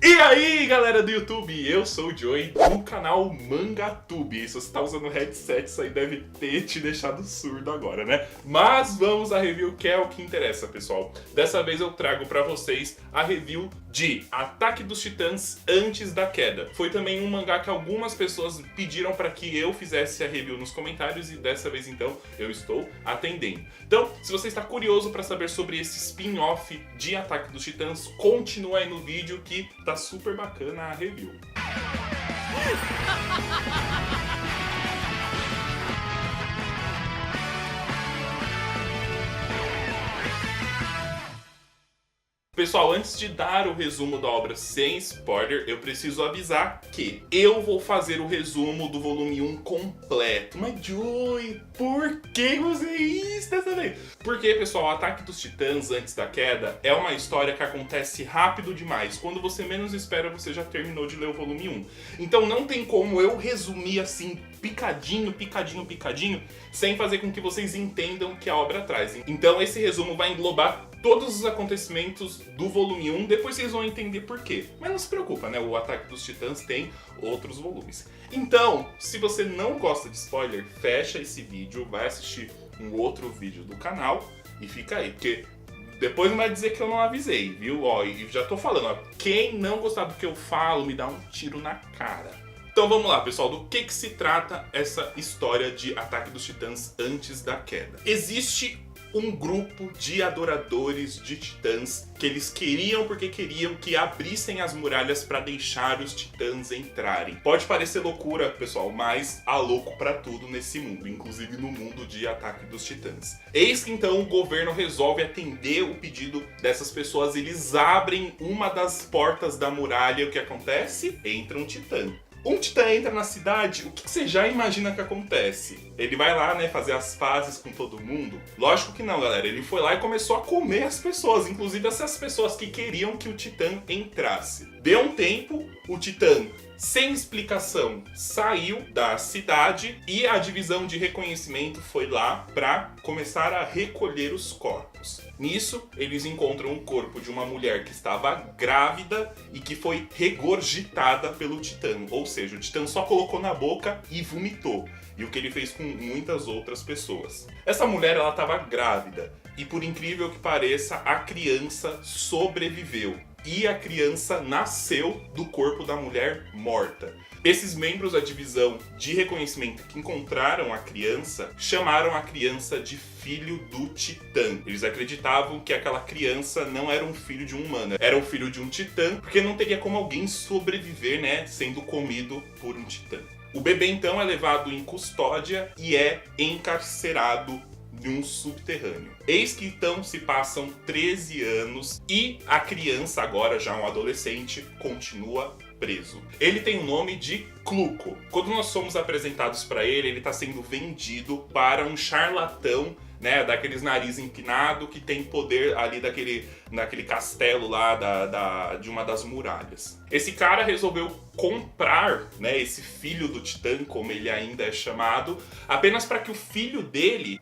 E aí galera do YouTube, eu sou o Joey do canal MangaTube. Se você tá usando headset, isso aí deve ter te deixado surdo agora, né? Mas vamos à review, que é o que interessa, pessoal. Dessa vez eu trago pra vocês a review de Ataque dos Titãs Antes da Queda. Foi também um mangá que algumas pessoas pediram pra que eu fizesse a review nos comentários e dessa vez então eu estou atendendo. Então, se você está curioso pra saber sobre esse spin-off de Ataque dos Titãs, continua aí no vídeo que tá super bacana a review. Pessoal, antes de dar o resumo da obra sem spoiler, eu preciso avisar que eu vou fazer o resumo do volume 1 completo. Mas Joey, por que você isso dessa vez? Porque, pessoal, o Ataque dos Titãs Antes da Queda é uma história que acontece rápido demais. Quando você menos espera, você já terminou de ler o volume 1. Então não tem como eu resumir assim, picadinho, sem fazer com que vocês entendam o que a obra traz. Então esse resumo vai englobar todos os acontecimentos do volume 1, depois vocês vão entender por quê. Mas não se preocupa, né? O Ataque dos Titãs tem outros volumes. Então, se você não gosta de spoiler, fecha esse vídeo, vai assistir um outro vídeo do canal e fica aí, porque depois não vai dizer que eu não avisei, viu? Ó, e já tô falando, ó, quem não gostar do que eu falo, me dá um tiro na cara. Então vamos lá, pessoal, do que se trata essa história de Ataque dos Titãs Antes da Queda? Existe um grupo de adoradores de titãs que eles queriam porque queriam que abrissem as muralhas para deixar os titãs entrarem. Pode parecer loucura, pessoal, mas há louco para tudo nesse mundo, inclusive no mundo de Ataque dos Titãs. Eis que então o governo resolve atender o pedido dessas pessoas, eles abrem uma das portas da muralha e o que acontece? Entra um titã. Um titã entra na cidade, o que você já imagina que acontece? Ele vai lá, né, fazer as pazes com todo mundo? Lógico que não, galera. Ele foi lá e começou a comer as pessoas, inclusive essas pessoas que queriam que o titã entrasse. Deu um tempo, o titã, sem explicação, saiu da cidade e a divisão de reconhecimento foi lá para começar a recolher os corpos. Nisso, eles encontram o corpo de uma mulher que estava grávida e que foi regurgitada pelo titã. Ou seja, o titã só colocou na boca e vomitou. E o que ele fez com muitas outras pessoas. Essa mulher, ela estava grávida. E por incrível que pareça, a criança sobreviveu. E a criança nasceu do corpo da mulher morta. Esses membros da divisão de reconhecimento que encontraram a criança chamaram a criança de filho do titã. Eles acreditavam que aquela criança não era um filho de um humano, era o filho de um titã, porque não teria como alguém sobreviver, né, sendo comido por um titã. O bebê então é levado em custódia e é encarcerado de um subterrâneo. Eis que então se passam 13 anos e a criança, agora já um adolescente, continua preso. Ele tem o nome de Cluco. Quando nós somos apresentados para ele está sendo vendido para um charlatão, né, daqueles nariz empinado que tem poder ali naquele castelo lá de uma das muralhas. Esse cara resolveu comprar, né, esse filho do titã, como ele ainda é chamado, apenas para que o filho dele,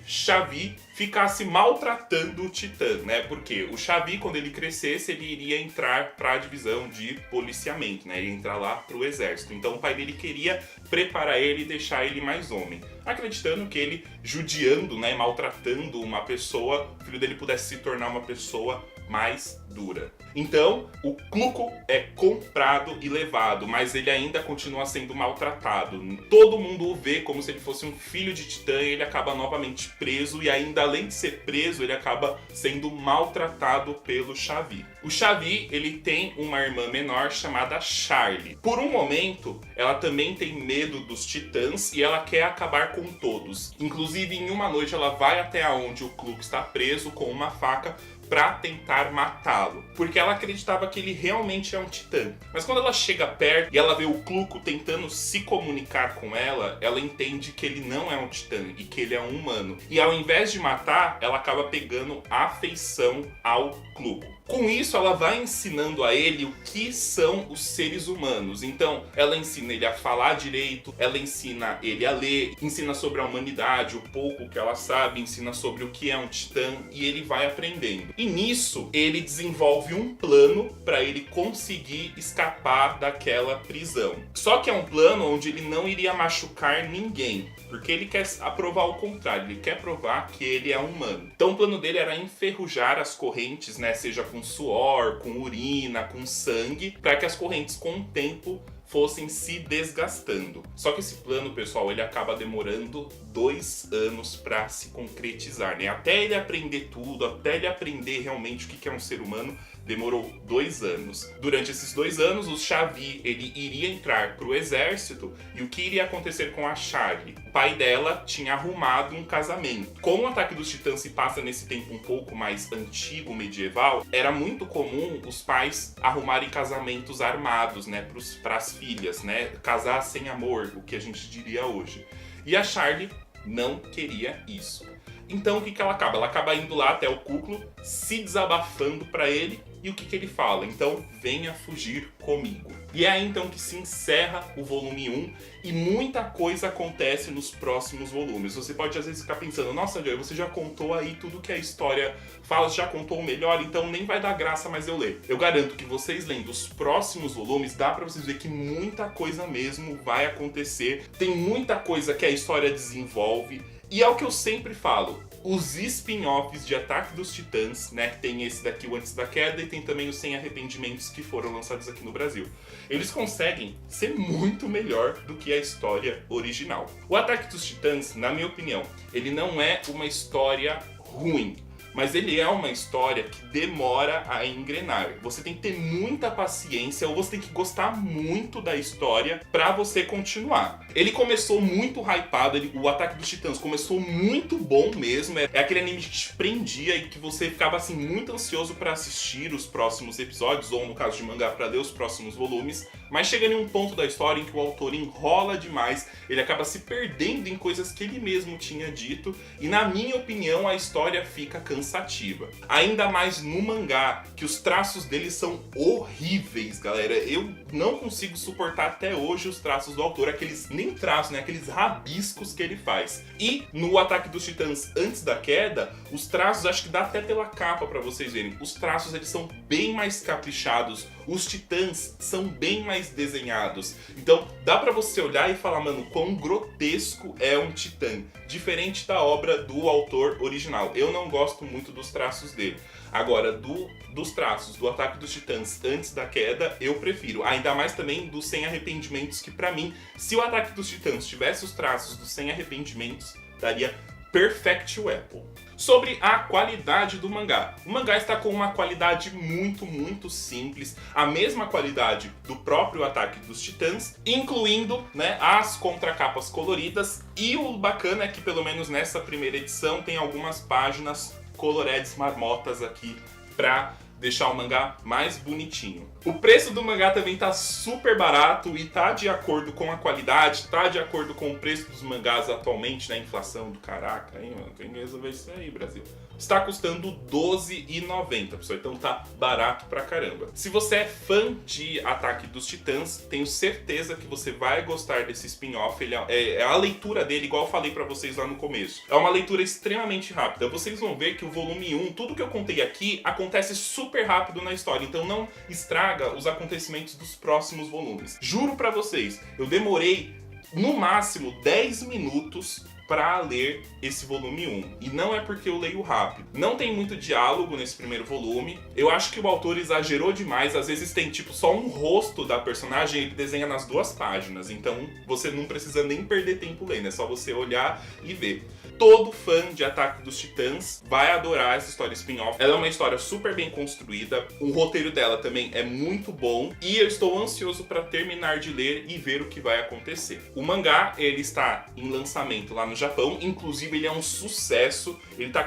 Xavi, ficasse maltratando o titã, né? Porque o Xavi, quando ele crescesse, ele iria entrar para a divisão de policiamento, né? Ele ia entrar lá pro exército. Então o pai dele queria preparar ele e deixar ele mais homem, acreditando que ele, judiando, né, maltratando uma pessoa, o filho dele pudesse se tornar uma pessoa mais dura. Então, o Cluco é comprado e levado, mas ele ainda continua sendo maltratado. Todo mundo o vê como se ele fosse um filho de titã e ele acaba novamente preso e ainda além de ser preso, ele acaba sendo maltratado pelo Xavi. O Xavi, ele tem uma irmã menor chamada Charlie. Por um momento, ela também tem medo dos titãs e ela quer acabar com todos. Inclusive, em uma noite, ela vai até onde o Cluco está preso com uma faca para tentar matá-lo, porque ela acreditava que ele realmente é um titã. Mas quando ela chega perto e ela vê o Cluco tentando se comunicar com ela, ela entende que ele não é um titã e que ele é um humano. E ao invés de matar, ela acaba pegando afeição ao Cluco. Com isso, ela vai ensinando a ele o que são os seres humanos. Então, ela ensina ele a falar direito, ela ensina ele a ler, ensina sobre a humanidade, o pouco que ela sabe, ensina sobre o que é um titã, e ele vai aprendendo. E nisso, ele desenvolve um plano para ele conseguir escapar daquela prisão. Só que é um plano onde ele não iria machucar ninguém, porque ele quer provar o contrário, ele quer provar que ele é humano. Então o plano dele era enferrujar as correntes, né, seja com suor, com urina, com sangue, para que as correntes com o tempo fossem se desgastando. Só que esse plano, pessoal, ele acaba demorando 2 anos para se concretizar, né? Até ele aprender tudo, até ele aprender realmente o que é um ser humano, demorou 2 anos. Durante esses 2 anos, o Xavi, ele iria entrar pro exército, e o que iria acontecer com a Charlie? O pai dela tinha arrumado um casamento. Como o Ataque dos Titãs se passa nesse tempo um pouco mais antigo, medieval, era muito comum os pais arrumarem casamentos armados, né, pras filhas, né, casar sem amor, o que a gente diria hoje. E a Charlie não queria isso. Então o que ela acaba? Ela acaba indo lá até o Kuklo, se desabafando pra ele, e o que ele fala? Então, venha fugir comigo. E é aí então que se encerra o volume 1 e muita coisa acontece nos próximos volumes. Você pode às vezes ficar pensando, nossa, Joy, você já contou aí tudo que a história fala, já contou o melhor, então nem vai dar graça mais eu ler. Eu garanto que vocês lendo os próximos volumes, dá pra vocês ver que muita coisa mesmo vai acontecer. Tem muita coisa que a história desenvolve. E é o que eu sempre falo, os spin-offs de Ataque dos Titãs, né, que tem esse daqui, o Antes da Queda, e tem também os Sem Arrependimentos que foram lançados aqui no Brasil. Eles conseguem ser muito melhor do que a história original. O Ataque dos Titãs, na minha opinião, ele não é uma história ruim, mas ele é uma história que demora a engrenar. Você tem que ter muita paciência, ou você tem que gostar muito da história pra você continuar. Ele começou muito hypado, o Ataque dos Titãs começou muito bom mesmo. É aquele anime que te prendia e que você ficava assim muito ansioso pra assistir os próximos episódios, ou no caso de mangá, pra ler os próximos volumes. Mas chega em um ponto da história em que o autor enrola demais, ele acaba se perdendo em coisas que ele mesmo tinha dito, e na minha opinião a história fica cansativa. Ainda mais no mangá, que os traços dele são horríveis, galera. Eu não consigo suportar até hoje os traços do autor, aqueles nem traços, né, aqueles rabiscos que ele faz. E no Ataque dos Titãs Antes da Queda, os traços, acho que dá até pela capa pra vocês verem, os traços eles são bem mais caprichados, os titãs são bem mais desenhados. Então dá pra você olhar e falar, mano, quão grotesco é um titã, diferente da obra do autor original. Eu não gosto muito dos traços dele. Agora, dos traços do Ataque dos Titãs Antes da Queda, eu prefiro. Ainda mais também do Sem Arrependimentos, que pra mim, se o Ataque dos Titãs tivesse os traços do Sem Arrependimentos, daria Perfect Weapon. Sobre a qualidade do mangá. O mangá está com uma qualidade muito, muito simples, a mesma qualidade do próprio Ataque dos Titãs, incluindo, né, as contracapas coloridas, e o bacana é que pelo menos nessa primeira edição tem algumas páginas coloredes marmotas aqui pra deixar o mangá mais bonitinho. O preço do mangá também tá super barato e tá de acordo com a qualidade, tá de acordo com o preço dos mangás atualmente, né? Inflação do caraca, hein, mano? Tem que resolver isso aí, Brasil. Está custando R$12,90, pessoal, então tá barato pra caramba. Se você é fã de Ataque dos Titãs, tenho certeza que você vai gostar desse spin-off. Ele a leitura dele, igual eu falei pra vocês lá no começo, é uma leitura extremamente rápida. Vocês vão ver que o volume 1, tudo que eu contei aqui, acontece super rápido na história, então não estraga os acontecimentos dos próximos volumes. Juro pra vocês, eu demorei no máximo 10 minutos para ler esse volume 1. E não é porque eu leio rápido. Não tem muito diálogo nesse primeiro volume. Eu acho que o autor exagerou demais. Às vezes tem tipo só um rosto da personagem e ele desenha nas 2 páginas. Então você não precisa nem perder tempo lendo. É só você olhar e ver. Todo fã de Ataque dos Titãs vai adorar essa história spin-off. Ela é uma história super bem construída. O roteiro dela também é muito bom. E eu estou ansioso para terminar de ler e ver o que vai acontecer. O mangá, ele está em lançamento lá no Japão, inclusive ele é um sucesso,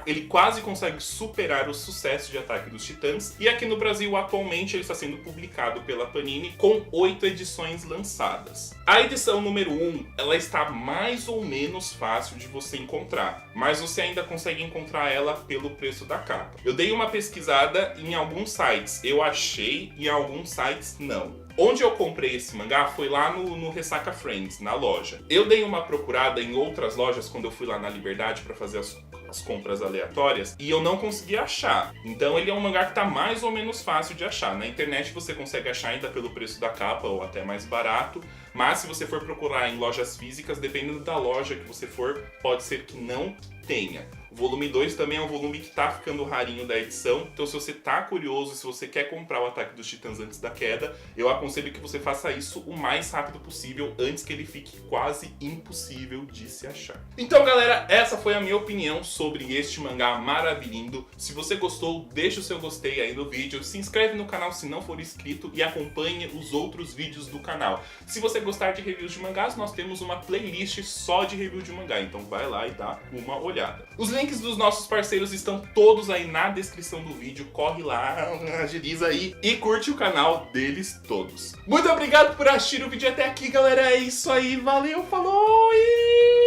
ele quase consegue superar o sucesso de Ataque dos Titãs, e aqui no Brasil atualmente ele está sendo publicado pela Panini com 8 edições lançadas. A edição número 1, ela está mais ou menos fácil de você encontrar, mas você ainda consegue encontrar ela pelo preço da capa. Eu dei uma pesquisada em alguns sites, eu achei, e em alguns sites não. Onde eu comprei esse mangá foi lá no Ressaca Friends, na loja. Eu dei uma procurada em outras lojas quando eu fui lá na Liberdade para fazer as compras aleatórias e eu não consegui achar. Então ele é um mangá que tá mais ou menos fácil de achar. Na internet você consegue achar ainda pelo preço da capa ou até mais barato, mas se você for procurar em lojas físicas, dependendo da loja que você for, pode ser que não tenha. O volume 2 também é um volume que tá ficando rarinho da edição, então se você tá curioso, se você quer comprar o Ataque dos Titãs antes da queda, eu aconselho que você faça isso o mais rápido possível, antes que ele fique quase impossível de se achar. Então galera, essa foi a minha opinião sobre este mangá maravilhindo. Se você gostou, deixa o seu gostei aí no vídeo, se inscreve no canal se não for inscrito e acompanhe os outros vídeos do canal. Se você gostar de reviews de mangás, nós temos uma playlist só de review de mangá, então vai lá e dá uma olhada. Os links dos nossos parceiros estão todos aí na descrição do vídeo, corre lá, agiliza aí e curte o canal deles todos. Muito obrigado por assistir o vídeo até aqui, galera, é isso aí, valeu, falou e...